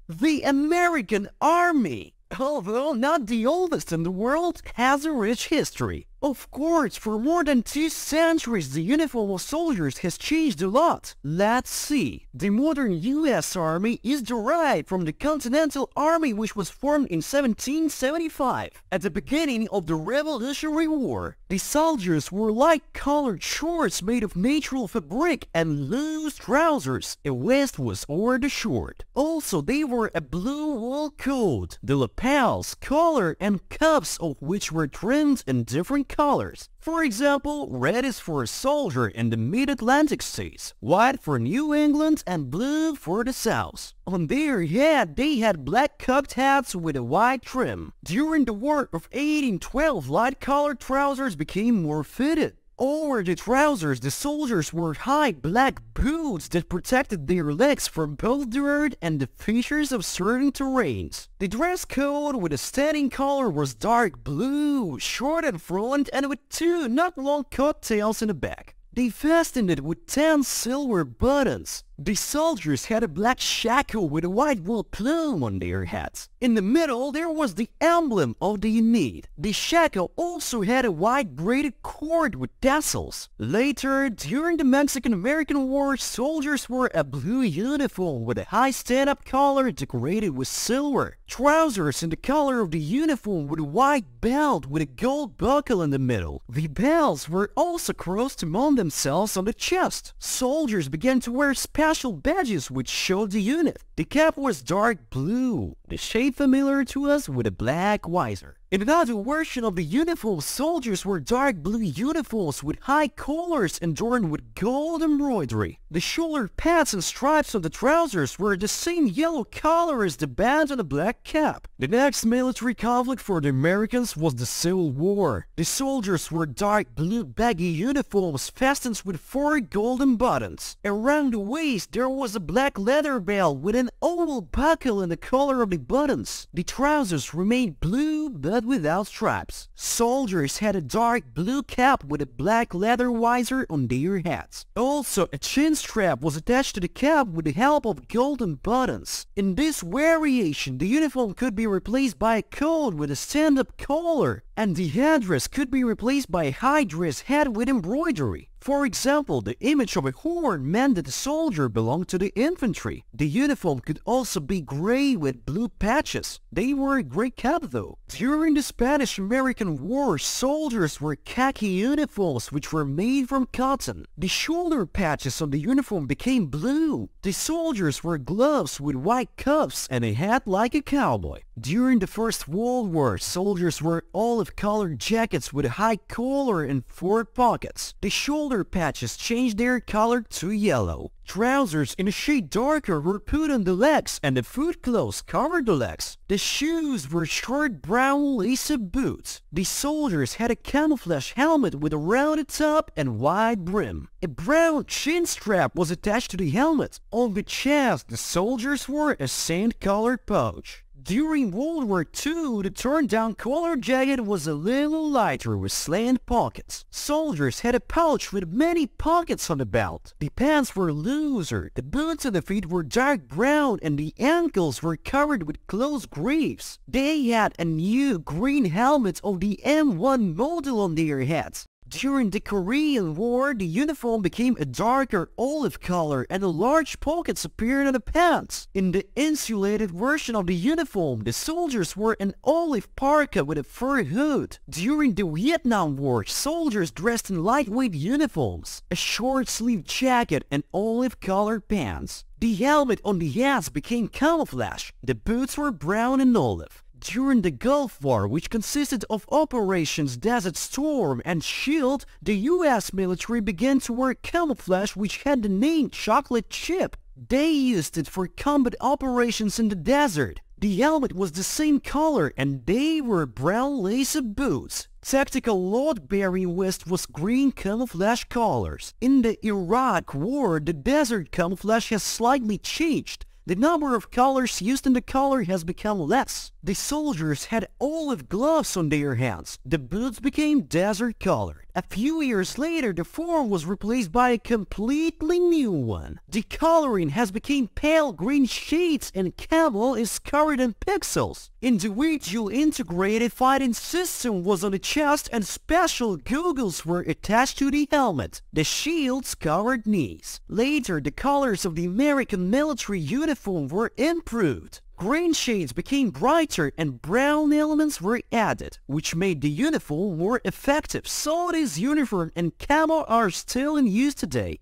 The American Army, although not the oldest in the world, has a rich history. Of course, for more than 2 centuries, the uniform of soldiers has changed a lot. Let's see. The modern US Army is derived from the Continental Army, which was formed in 1775. At the beginning of the Revolutionary War, the soldiers wore light-colored shorts made of natural fabric and loose trousers. A vest was over the short. Also, they wore a blue wool coat, the lapels, collar, and cuffs of which were trimmed in different colors. For example, red is for a soldier in the mid-Atlantic states, white for New England, and blue for the South. On their head, they had black cocked hats with a white trim. During the War of 1812, light-colored trousers became more fitted. Over the trousers, the soldiers wore high black boots that protected their legs from both dirt and the features of certain terrains. The dress code with a standing collar was dark blue, short in front and with 2 not long coattails in the back. They fastened it with 10 silver buttons. The soldiers had a black shackle with a white wool plume on their hats. In the middle, there was the emblem of the unit. The shackle also had a white braided cord with tassels. Later, during the Mexican-American War, soldiers wore a blue uniform with a high stand-up collar decorated with silver. Trousers in the color of the uniform with a white belt with a gold buckle in the middle. The belts were also crossed among themselves on the chest. Soldiers began to wear special badges which showed the unit. The cap was dark blue, the shape familiar to us with a black visor. In another version of the uniform, soldiers wore dark blue uniforms with high collars adorned with gold embroidery. The shoulder pads and stripes on the trousers were the same yellow color as the band on the black cap. The next military conflict for the Americans was the Civil War. The soldiers wore dark blue baggy uniforms fastened with 4 golden buttons. Around the waist there was a black leather belt with an oval buckle in the color of the buttons. The trousers remained blue but without stripes. Soldiers had a dark blue cap with a black leather visor on their hats. Also, a chin strap was attached to the cap with the help of golden buttons. In this variation, the uniform could be replaced by a coat with a stand-up collar, and the headdress could be replaced by a high-dress hat with embroidery. For example, the image of a horn meant that the soldier belonged to the infantry. The uniform could also be gray with blue patches. They wore a gray cap though. During the Spanish-American War, soldiers wore khaki uniforms which were made from cotton. The shoulder patches on the uniform became blue. The soldiers wore gloves with white cuffs and a hat like a cowboy. During the First World War, soldiers wore olive-colored jackets with a high collar and 4 pockets. The shoulder patches changed their color to yellow. Trousers in a shade darker were put on the legs and the foot clothes covered the legs. The shoes were short brown lace-up boots. The soldiers had a camouflage helmet with a rounded top and wide brim. A brown chin strap was attached to the helmet. On the chest, the soldiers wore a sand-colored pouch. During World War II, the turned-down collar jacket was a little lighter with slant pockets. Soldiers had a pouch with many pockets on the belt. The pants were looser, the boots on the feet were dark brown, and the ankles were covered with close greaves. They had a new green helmet of the M1 model on their heads. During the Korean War, the uniform became a darker olive color and large pockets appeared on the pants. In the insulated version of the uniform, the soldiers wore an olive parka with a fur hood. During the Vietnam War, soldiers dressed in lightweight uniforms, a short-sleeved jacket and olive-colored pants. The helmet on the heads became camouflage. The boots were brown and olive. During the Gulf War, which consisted of Operations Desert Storm and Shield, the US military began to wear camouflage which had the name Chocolate Chip. They used it for combat operations in the desert. The helmet was the same color and they were brown lace-up boots. Tactical load-bearing vest was green camouflage colors. In the Iraq War, the desert camouflage has slightly changed. The number of colors used in the color has become less. The soldiers had olive gloves on their hands. The boots became desert colored. A few years later, the form was replaced by a completely new one. The coloring has become pale green shades and camel is covered in pixels. Individual integrated fighting system was on the chest and special goggles were attached to the helmet. The shields covered knees. Later, the colors of the American military uniform were improved. Green shades became brighter and brown elements were added, which made the uniform more effective. So this uniform and camo are still in use today.